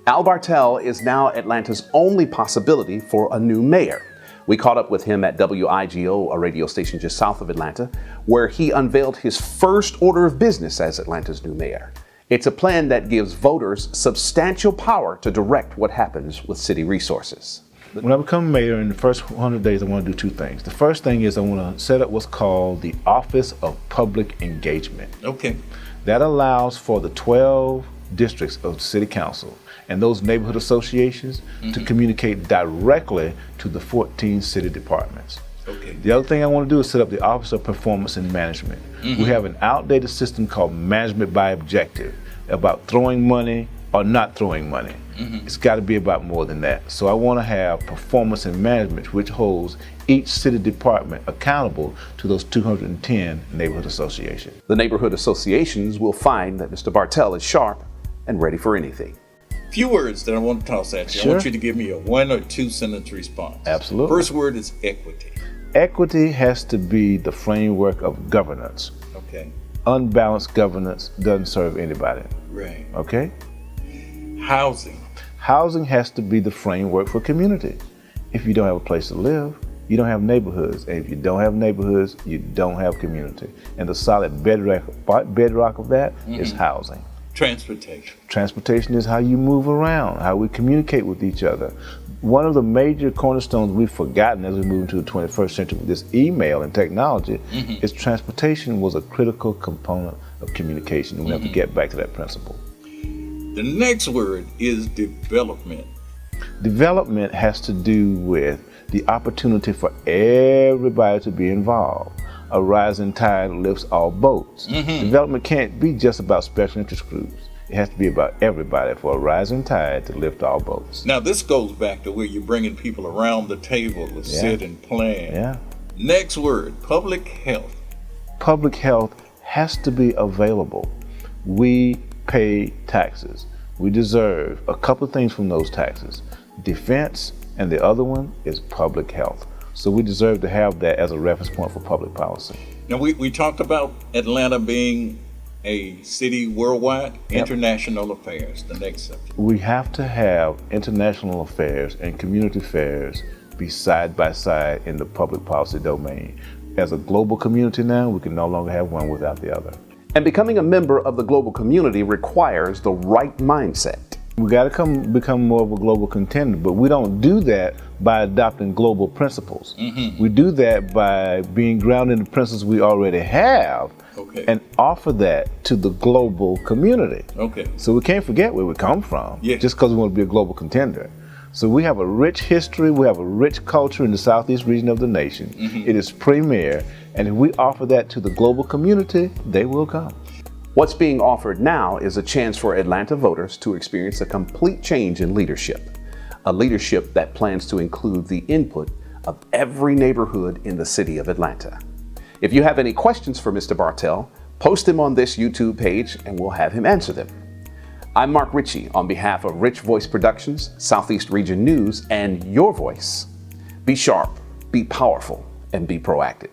Al Bartell is now Atlanta's only possibility for a new mayor. We caught up with him at WIGO, a radio station just south of Atlanta, where he unveiled his first order of business as Atlanta's new mayor. It's a plan that gives voters substantial power to direct what happens with city resources. When I become mayor, in the first 100 days, I want to do two things. The first thing is I want to set up what's called the Office of Public Engagement. Okay. That allows for the 12 districts of the city council and those neighborhood associations to communicate directly to the 14 city departments. Okay. The other thing I want to do is set up the Office of Performance and Management. We have an outdated system called management by objective, about throwing money or not throwing money. It's got to be about more than that. So I want to have performance and management, which holds each city department accountable to those 210 neighborhood associations. The neighborhood associations will find that Mr. Bartell is sharp and ready for anything. Few words that I want to toss at you. Sure. I want you to give me a 1 or 2 sentence response. Absolutely. First word is equity. Equity has to be the framework of governance. Okay. Unbalanced governance doesn't serve anybody. Right. Okay? Housing. Housing has to be the framework for community. If you don't have a place to live, you don't have neighborhoods. And if you don't have neighborhoods, you don't have community. And the solid bedrock of that is housing. Transportation. Transportation is how you move around, how we communicate with each other. One of the major cornerstones we've forgotten as we move into the 21st century with this email and technology is transportation was a critical component of communication. We have to get back to that principle. The next word is development. Development has to do with the opportunity for everybody to be involved. A rising tide lifts all boats. Development can't be just about special interest groups. It has to be about everybody for a rising tide to lift all boats. Now this goes back to where you're bringing people around the table to sit and plan. Yeah. Next word, public health. Public health has to be available. We pay taxes. We deserve a couple of things from those taxes. Defense, and the other one is public health. So we deserve to have that as a reference point for public policy. Now we talked about Atlanta being a city worldwide, international affairs, the next subject. We have to have international affairs and community affairs be side by side in the public policy domain. As a global community now, we can no longer have one without the other. And becoming a member of the global community requires the right mindset. We got to become more of a global contender, but we don't do that by adopting global principles. We do that by being grounded in the principles we already have and offer that to the global community. So we can't forget where we come from just because we want to be a global contender. So we have a rich history, we have a rich culture in the southeast region of the nation. It is premier, and if we offer that to the global community, they will come. What's being offered now is a chance for Atlanta voters to experience a complete change in leadership, a leadership that plans to include the input of every neighborhood in the city of Atlanta. If you have any questions for Mr. Bartell, post them on this YouTube page and we'll have him answer them. I'm Mark Ritchie on behalf of Rich Voice Productions, Southeast Region News, and Your Voice. Be sharp, be powerful, and be proactive.